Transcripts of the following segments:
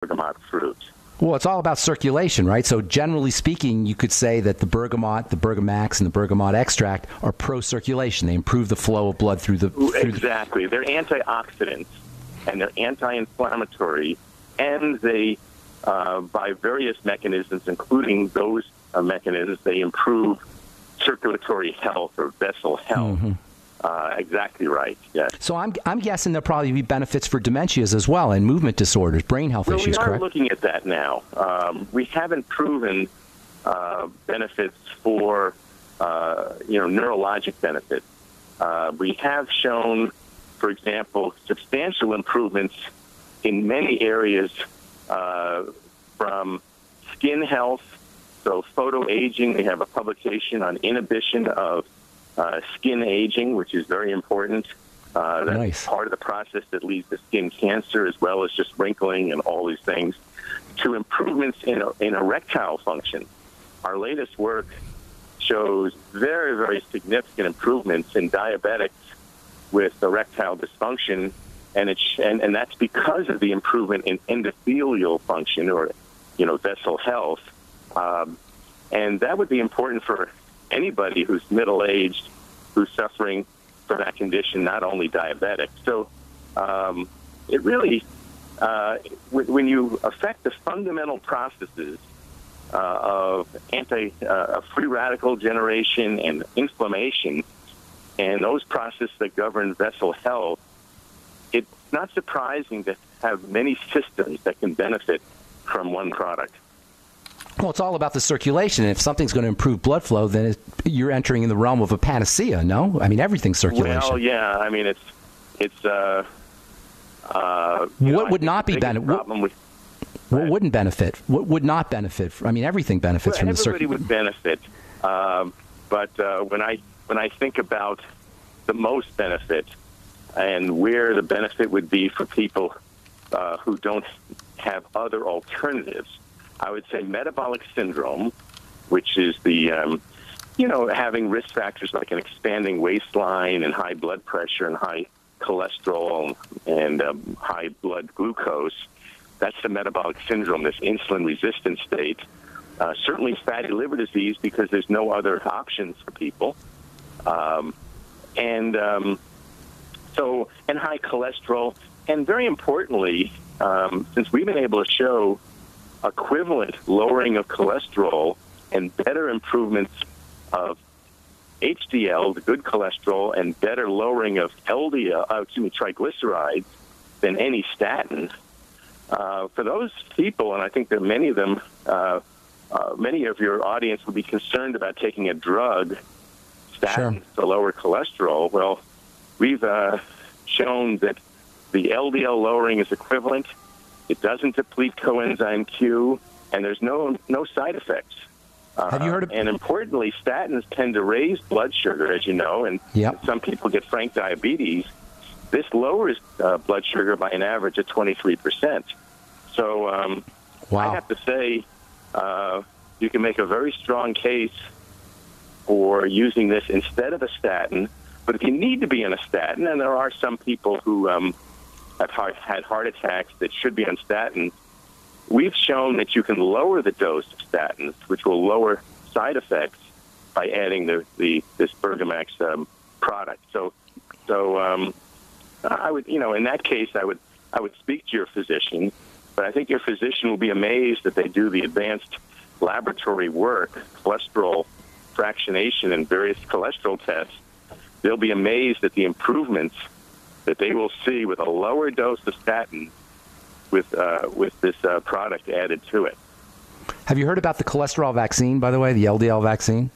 bergamot fruit. Well, it's all about circulation, right? So generally speaking, you could say that the bergamot, the Bergamax, and the bergamot extract are pro-circulation. They improve the flow of blood through the... Exactly. They're antioxidants, and they're anti-inflammatory, and they, by various mechanisms, including those mechanisms, they improve circulatory health or vessel health. Mm-hmm. Exactly right, yes. So I'm guessing there'll probably be benefits for dementias as well and movement disorders, brain health issues, correct? We are looking at that now. We haven't proven benefits for, neurologic benefits. We have shown, for example, substantial improvements in many areas from skin health, so photoaging. We have a publication on inhibition of skin aging, which is very important. That's nice. Part of the process that leads to skin cancer, as well as just wrinkling and all these things, to improvements in erectile function. Our latest work shows very, very significant improvements in diabetics with erectile dysfunction, and that's because of the improvement in endothelial function, or vessel health. And that would be important for anybody who's middle-aged, who's suffering from that condition, not only diabetic. So it really, when you affect the fundamental processes of free radical generation and inflammation, and those processes that govern vessel health, it's not surprising to have many systems that can benefit from one product. Well, it's all about the circulation. If something's going to improve blood flow, then you're entering in the realm of a panacea, no? I mean, everything's circulation. Well, yeah. I mean, it's what would not be benefit? What wouldn't benefit? What would not benefit? I mean, everything benefits from the circulation. Everybody would benefit. But when I think about the most benefit and where the benefit would be for people who don't have other alternatives, I would say metabolic syndrome, which is the, having risk factors like an expanding waistline and high blood pressure and high cholesterol and high blood glucose. That's the metabolic syndrome, this insulin-resistant state. Certainly fatty liver disease, because there's no other options for people. And high cholesterol. And very importantly, since we've been able to show equivalent lowering of cholesterol and better improvements of HDL, the good cholesterol, and better lowering of triglycerides than any statin. For those people, and I think there are many of them, many of your audience will be concerned about taking a drug, statins, to lower cholesterol. Well, we've shown that the LDL lowering is equivalent. It doesn't deplete coenzyme Q, and there's no side effects. Have you heard of? And importantly, statins tend to raise blood sugar, as you know, and some people get frank diabetes. This lowers blood sugar by an average of 23%. So I have to say, you can make a very strong case for using this instead of a statin. But if you need to be on a statin, and there are some people who have had heart attacks that should be on statins, we've shown that you can lower the dose of statins, which will lower side effects by adding this Bergamax product. So I would, in that case, I would speak to your physician, but I think your physician will be amazed that they do the advanced laboratory work, cholesterol fractionation and various cholesterol tests. They'll be amazed at the improvements that they will see with a lower dose of statin with this product added to it. Have you heard about the cholesterol vaccine, by the way, the LDL vaccine?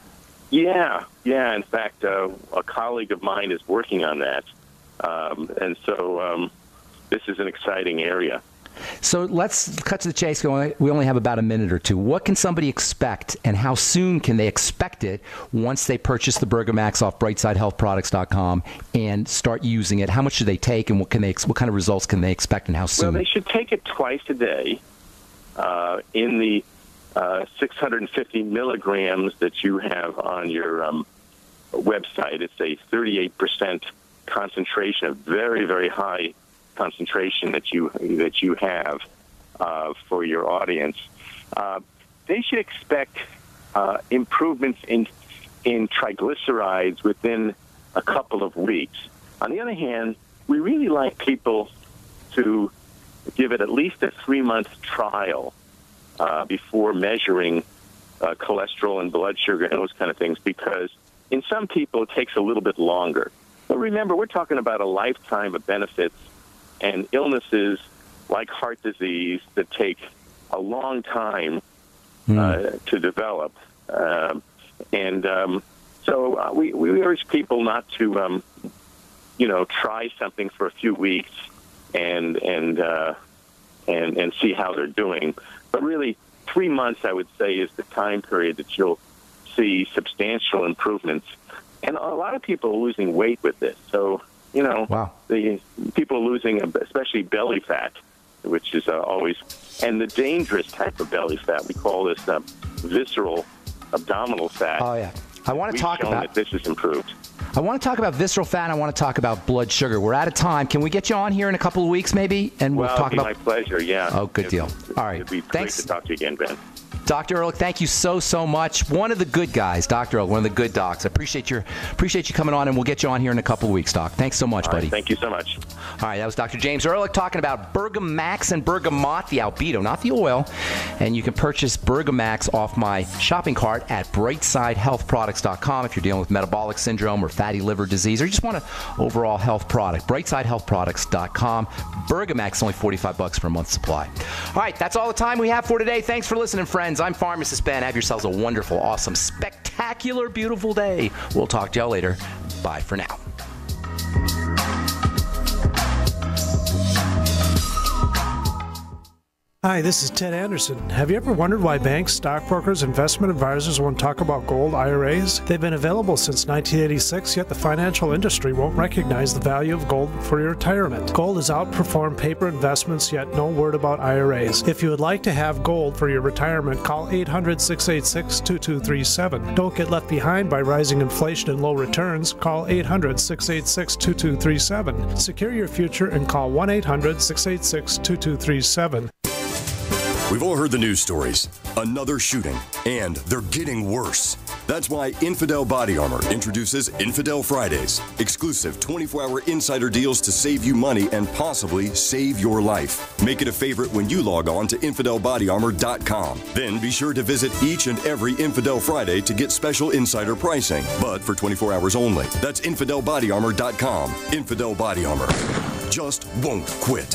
Yeah. In fact, a colleague of mine is working on that. And so this is an exciting area. So let's cut to the chase. We only have about a minute or two. What can somebody expect, and how soon can they expect it once they purchase the Bergamax off BrightsideHealthProducts.com and start using it? How much should they take, and what kind of results can they expect, and how soon? Well, they should take it twice a day in the 650 milligrams that you have on your website. It's a 38% concentration, a very, very high concentration that you have. for your audience. They should expect improvements in triglycerides within a couple of weeks. On the other hand, we really like people to give it at least a 3-month trial before measuring cholesterol and blood sugar and those kind of things, because in some people it takes a little bit longer. But remember, we're talking about a lifetime of benefits and illnesses like heart disease that take a long time to develop. So we urge people not to, try something for a few weeks and see how they're doing. But really, 3 months, I would say, is the time period that you'll see substantial improvements. And a lot of people are losing weight with this. So, wow. The people are losing, especially belly fat, which is always, and the dangerous type of belly fat. We call this visceral abdominal fat. Oh, yeah. I want to talk about that this is improved. I want to talk about visceral fat, and I want to talk about blood sugar. We're out of time. Can we get you on here in a couple of weeks, maybe? And we'll talk about. My pleasure. Yeah. Oh, good deal. All right. It'd be Thanks. great to talk to you again, Ben. Dr. Ehrlich, thank you so much. One of the good guys, Dr. Ehrlich, one of the good docs. I appreciate you coming on, and we'll get you on here in a couple of weeks, Doc. Thanks so much, buddy. Thank you so much. All right, that was Dr. James Ehrlich talking about Bergamax and Bergamot, the albedo, not the oil. And you can purchase Bergamax off my shopping cart at brightsidehealthproducts.com if you're dealing with metabolic syndrome or fatty liver disease, or you just want an overall health product. brightsidehealthproducts.com. Bergamax, only $45 for a month's supply. All right, that's all the time we have for today. Thanks for listening, friends. I'm Pharmacist Ben. Have yourselves a wonderful, awesome, spectacular, beautiful day. We'll talk to y'all later. Bye for now. Hi, this is Ted Anderson. Have you ever wondered why banks, stockbrokers, investment advisors won't talk about gold IRAs? They've been available since 1986, yet the financial industry won't recognize the value of gold for your retirement. Gold has outperformed paper investments, yet no word about IRAs. If you would like to have gold for your retirement, call 800-686-2237. Don't get left behind by rising inflation and low returns. Call 800-686-2237. Secure your future and call 1-800-686-2237. We've all heard the news stories. Another shooting, and they're getting worse. That's why Infidel Body Armor introduces Infidel Fridays, exclusive 24-hour insider deals to save you money and possibly save your life. Make it a favorite when you log on to InfidelBodyArmor.com. Then be sure to visit each and every Infidel Friday to get special insider pricing, but for 24 hours only. That's InfidelBodyArmor.com. Infidel Body Armor. Just won't quit.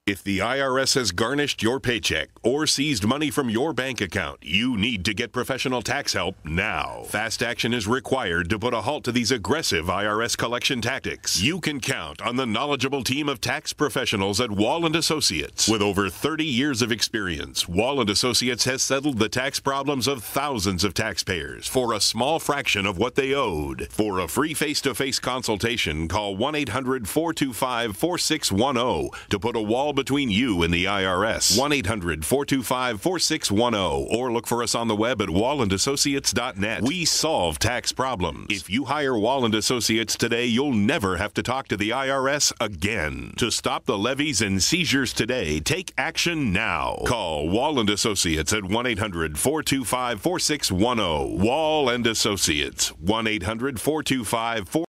If the IRS has garnished your paycheck or seized money from your bank account, you need to get professional tax help now. Fast action is required to put a halt to these aggressive IRS collection tactics. You can count on the knowledgeable team of tax professionals at Wall & Associates. With over 30 years of experience, Wall & Associates has settled the tax problems of thousands of taxpayers for a small fraction of what they owed. For a free face-to-face consultation, call 1-800-425-4610 to put a wall between you and the IRS. 1-800-425-4610 or look for us on the web at wallandassociates.net. We solve tax problems. If you hire Wall & Associates today, you'll never have to talk to the IRS again. To stop the levies and seizures today, take action now. Call Wall & Associates at 1-800-425-4610. Wall & Associates. 1-800-425-4610.